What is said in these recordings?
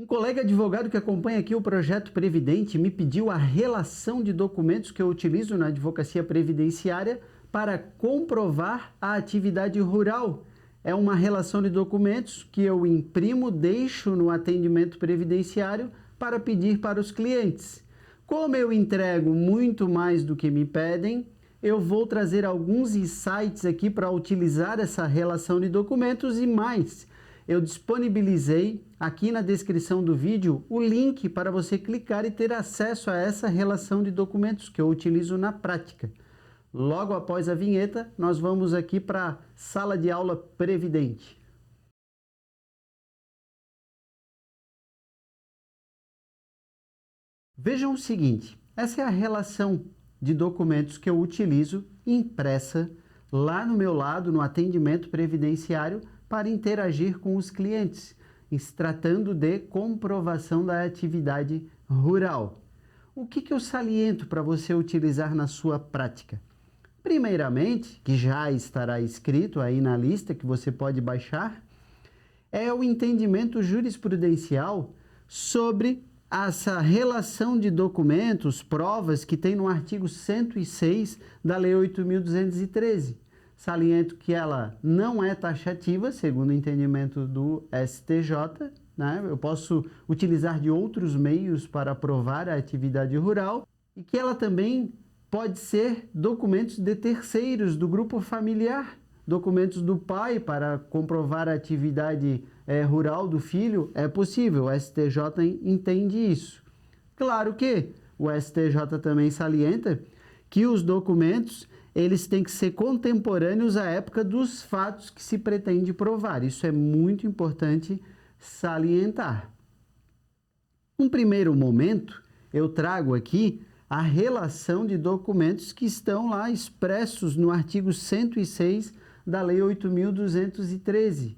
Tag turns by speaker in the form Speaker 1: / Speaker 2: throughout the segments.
Speaker 1: Um colega advogado que acompanha aqui o projeto Previdente me pediu a relação de documentos que eu utilizo na advocacia previdenciária para comprovar a atividade rural. É uma relação de documentos que eu imprimo, deixo no atendimento previdenciário para pedir para os clientes. Como eu entrego muito mais do que me pedem, eu vou trazer alguns insights aqui para utilizar essa relação de documentos e mais. Eu disponibilizei aqui na descrição do vídeo o link para você clicar e ter acesso a essa relação de documentos que eu utilizo na prática. Logo após a vinheta, nós vamos aqui para a sala de aula Previdente. Vejam o seguinte, essa é a relação de documentos que eu utilizo impressa lá no meu lado, no atendimento previdenciário, para interagir com os clientes, se tratando de comprovação da atividade rural. O que eu saliento para você utilizar na sua prática? Primeiramente, que já estará escrito aí na lista que você pode baixar, é o entendimento jurisprudencial sobre essa relação de documentos, provas que tem no artigo 106 da Lei 8.213. Saliento que ela não é taxativa, segundo o entendimento do STJ, né? Eu posso utilizar de outros meios para provar a atividade rural e que ela também pode ser documentos de terceiros do grupo familiar, documentos do pai para comprovar a atividade rural do filho, é possível, o STJ entende isso. Claro que o STJ também salienta que os documentos eles têm que ser contemporâneos à época dos fatos que se pretende provar. Isso é muito importante salientar. Num primeiro momento, eu trago aqui a relação de documentos que estão lá expressos no artigo 106 da Lei 8.213.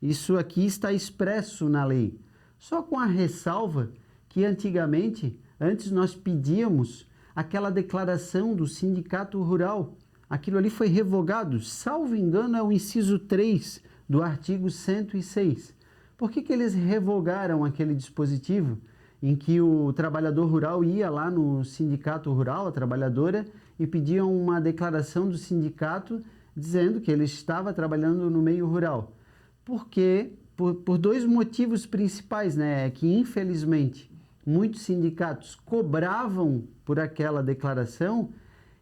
Speaker 1: Isso aqui está expresso na lei. Só com a ressalva que antigamente, antes nós pedíamos aquela declaração do sindicato rural. Aquilo ali foi revogado, salvo engano, é o inciso 3 do artigo 106. Por que eles revogaram aquele dispositivo em que o trabalhador rural ia lá no sindicato rural, a trabalhadora, e pediam uma declaração do sindicato dizendo que ele estava trabalhando no meio rural? Porque, por dois motivos principais, né? Que infelizmente muitos sindicatos cobravam por aquela declaração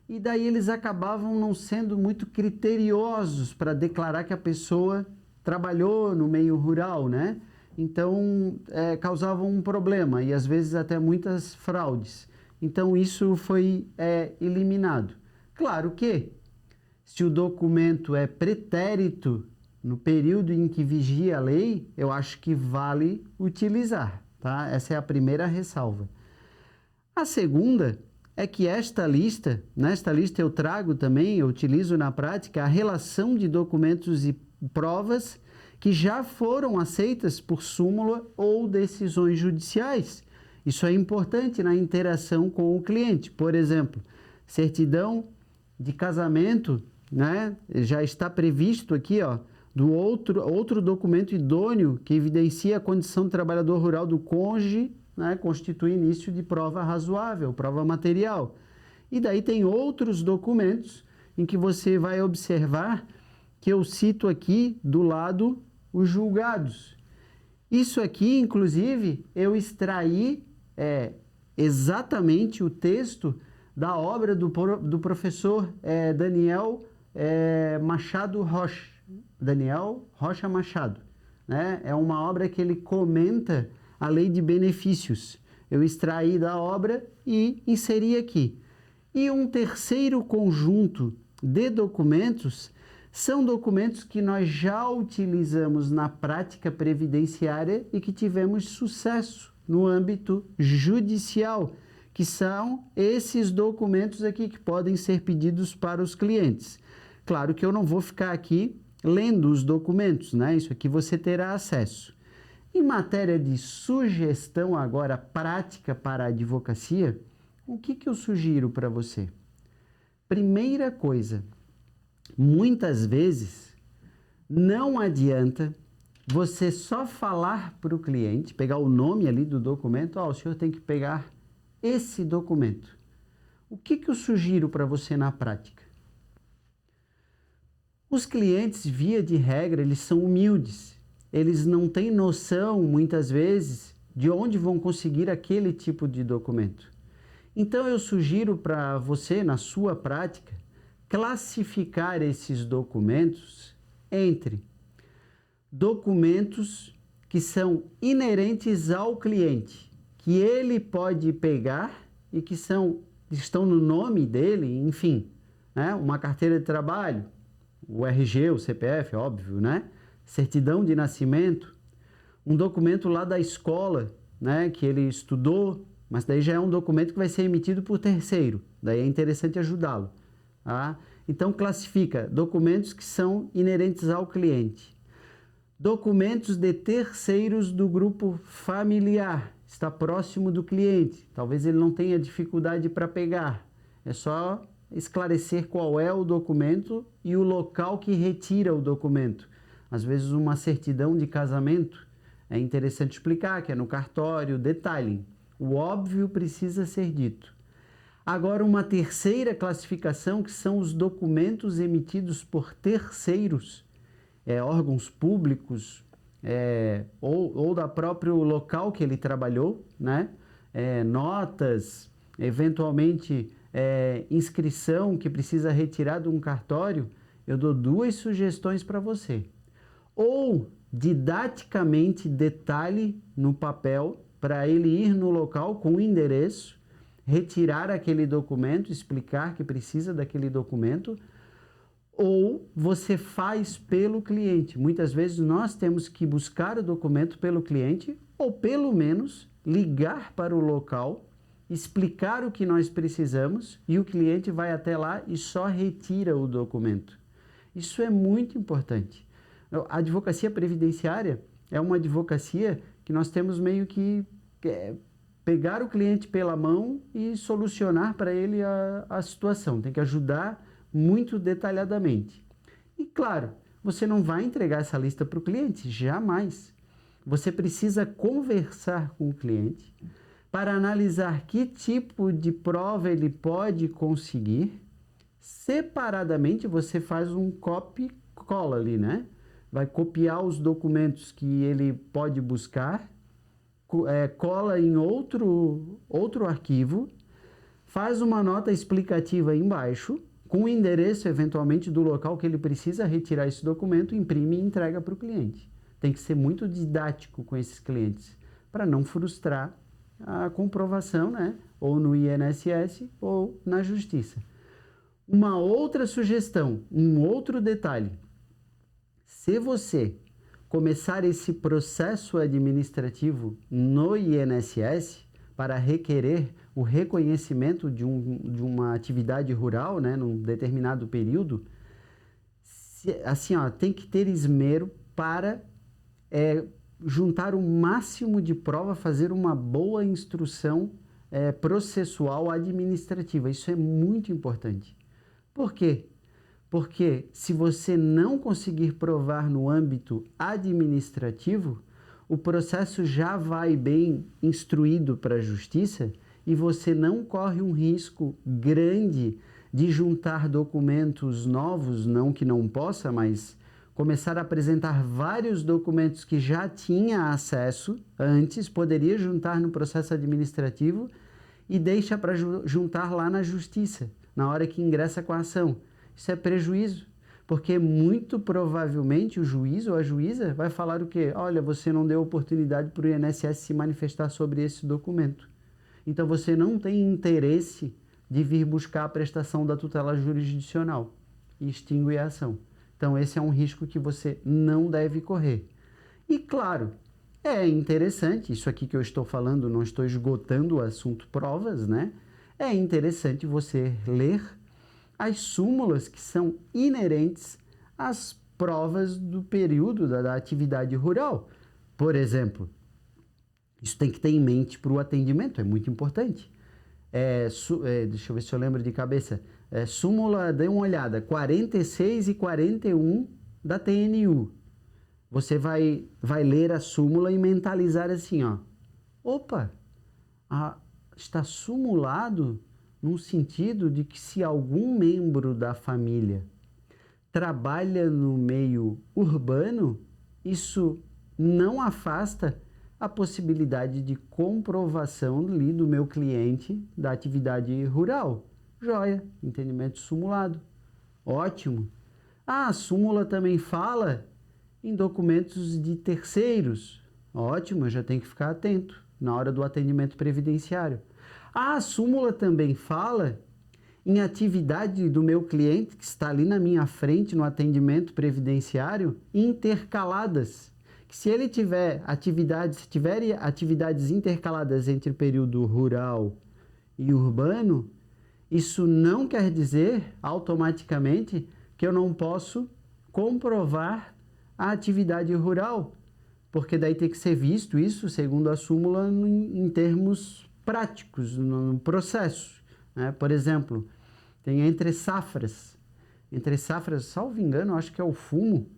Speaker 1: e daí eles acabavam não sendo muito criteriosos para declarar que a pessoa trabalhou no meio rural, né? Então, causavam um problema e às vezes até muitas fraudes. Então, isso foi eliminado. Claro que, se o documento é pretérito no período em que vigia a lei, eu acho que vale utilizar, tá? Essa é a primeira ressalva. A segunda é que nesta lista eu trago também, eu utilizo na prática a relação de documentos e provas que já foram aceitas por súmula ou decisões judiciais. Isso é importante na interação com o cliente. Por exemplo, certidão de casamento, né? Já está previsto aqui, ó, do outro documento idôneo que evidencia a condição de trabalhador rural do cônjuge, né? Constitui início de prova razoável, prova material. E daí tem outros documentos em que você vai observar que eu cito aqui do lado os julgados. Isso aqui, inclusive, eu extraí exatamente o texto da obra do professor Daniel Machado Rocha. Daniel Rocha Machado, né? É uma obra que ele comenta a lei de benefícios. Eu extraí da obra e inseri aqui. E um terceiro conjunto de documentos são documentos que nós já utilizamos na prática previdenciária e que tivemos sucesso no âmbito judicial, que são esses documentos aqui que podem ser pedidos para os clientes. Claro que eu não vou ficar aqui lendo os documentos, né? Isso aqui você terá acesso. Em matéria de sugestão agora prática para a advocacia, o que eu sugiro para você? Primeira coisa, muitas vezes não adianta você só falar para o cliente, pegar o nome ali do documento, o senhor tem que pegar esse documento. O que eu sugiro para você na prática? Os clientes, via de regra, eles são humildes. Eles não têm noção, muitas vezes, de onde vão conseguir aquele tipo de documento. Então, eu sugiro para você, na sua prática, classificar esses documentos entre documentos que são inerentes ao cliente, que ele pode pegar e que estão no nome dele, enfim, né? Uma carteira de trabalho, o RG, o CPF, óbvio, né? Certidão de nascimento, um documento lá da escola, né? Que ele estudou, mas daí já é um documento que vai ser emitido por terceiro, daí é interessante ajudá-lo, tá? Então, classifica documentos que são inerentes ao cliente. Documentos de terceiros do grupo familiar, está próximo do cliente, talvez ele não tenha dificuldade para pegar, é só esclarecer qual é o documento e o local que retira o documento. Às vezes uma certidão de casamento, é interessante explicar que é no cartório, detalhe, o óbvio precisa ser dito. Agora, uma terceira classificação, que são os documentos emitidos por terceiros, órgãos públicos, ou da próprio local que ele trabalhou, né? Notas, eventualmente inscrição que precisa retirar de um cartório. Eu dou duas sugestões para você. Ou didaticamente detalhe no papel para ele ir no local com o endereço, retirar aquele documento, explicar que precisa daquele documento, ou você faz pelo cliente. Muitas vezes nós temos que buscar o documento pelo cliente, ou pelo menos ligar para o local, explicar o que nós precisamos e o cliente vai até lá e só retira o documento. Isso é muito importante. A advocacia previdenciária é uma advocacia que nós temos meio que pegar o cliente pela mão e solucionar para ele a situação. Tem que ajudar muito detalhadamente. E claro, você não vai entregar essa lista para o cliente, jamais. Você precisa conversar com o cliente para analisar que tipo de prova ele pode conseguir. Separadamente, você faz um copy-cola ali, né? Vai copiar os documentos que ele pode buscar, cola em outro arquivo, faz uma nota explicativa embaixo, com o endereço, eventualmente, do local que ele precisa retirar esse documento, imprime e entrega para o cliente. Tem que ser muito didático com esses clientes, para não frustrar a comprovação, né? Ou no INSS ou na Justiça. Uma outra sugestão, um outro detalhe. Se você começar esse processo administrativo no INSS para requerer o reconhecimento de uma atividade rural, né, num determinado período, tem que ter esmero para juntar o máximo de prova, fazer uma boa instrução processual administrativa. Isso é muito importante. Por quê? Porque se você não conseguir provar no âmbito administrativo, o processo já vai bem instruído para a justiça e você não corre um risco grande de juntar documentos novos, não que não possa, mas começar a apresentar vários documentos que já tinha acesso antes, poderia juntar no processo administrativo e deixa para juntar lá na justiça, na hora que ingressa com a ação. Isso é prejuízo, porque muito provavelmente o juiz ou a juíza vai falar o quê? Olha, você não deu oportunidade para o INSS se manifestar sobre esse documento. Então, você não tem interesse de vir buscar a prestação da tutela jurisdicional e extingue a ação. Então, esse é um risco que você não deve correr. E, claro, é interessante, isso aqui que eu estou falando, não estou esgotando o assunto provas, né? É interessante você ler as súmulas que são inerentes às provas do período da atividade rural. Por exemplo, isso tem que ter em mente para o atendimento, é muito importante. Deixa eu ver se eu lembro de cabeça. Súmula, dê uma olhada, 46 e 41 da TNU. você vai ler a súmula e mentalizar assim, ó. Opa, está sumulado no sentido de que se algum membro da família trabalha no meio urbano, isso não afasta a possibilidade de comprovação ali do meu cliente da atividade rural. Joia, entendimento sumulado. Ótimo. A súmula também fala em documentos de terceiros. Ótimo, eu já tenho que ficar atento na hora do atendimento previdenciário. A súmula também fala em atividade do meu cliente, que está ali na minha frente no atendimento previdenciário, intercaladas. Que se ele tiver atividades intercaladas entre período rural e urbano, isso não quer dizer automaticamente que eu não posso comprovar a atividade rural, porque daí tem que ser visto isso, segundo a súmula, em termos práticos, no processo, né? Por exemplo, tem entre safras, salvo engano, acho que é o fumo,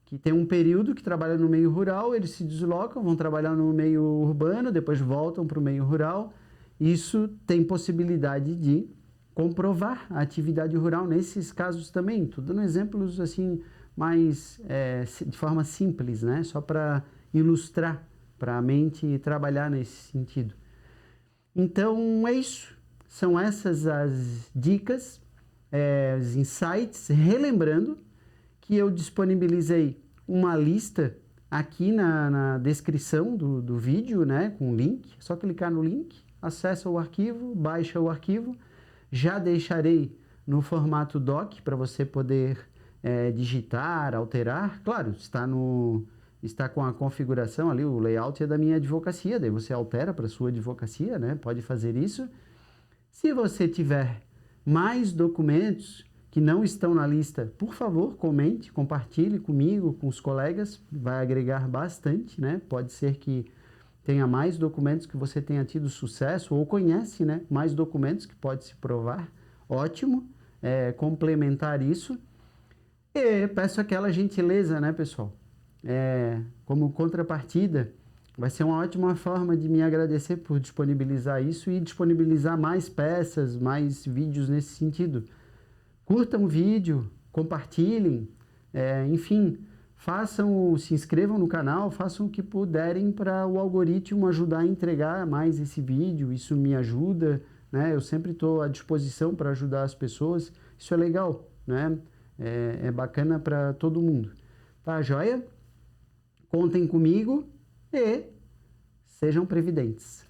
Speaker 1: que tem um período que trabalha no meio rural, eles se deslocam, vão trabalhar no meio urbano, depois voltam para o meio rural. Isso tem possibilidade de comprovar a atividade rural nesses casos também. Estou dando exemplos assim mais de forma simples, né? Só para ilustrar, para a mente trabalhar nesse sentido. Então é isso. São essas as dicas, os insights, relembrando que eu disponibilizei uma lista aqui na descrição do vídeo, né, com o link. É só clicar no link, acessa o arquivo, baixa o arquivo. Já deixarei no formato doc para você poder digitar, alterar. Claro, está com a configuração ali, o layout é da minha advocacia, daí você altera para a sua advocacia, né? Pode fazer isso. Se você tiver mais documentos que não estão na lista, por favor, comente, compartilhe comigo, com os colegas, vai agregar bastante, né? Pode ser que tenha mais documentos que você tenha tido sucesso ou conhece, né? Mais documentos que pode se provar. Ótimo, complementar isso. E peço aquela gentileza, né, pessoal? Como contrapartida, vai ser uma ótima forma de me agradecer por disponibilizar isso e disponibilizar mais peças, mais vídeos nesse sentido. Curtam o vídeo, compartilhem, enfim, se inscrevam no canal, façam o que puderem para o algoritmo ajudar a entregar mais esse vídeo. Isso me ajuda, né? Eu sempre estou à disposição para ajudar as pessoas. Isso é legal, né? É bacana para todo mundo. Tá, joia? Contem comigo e sejam previdentes.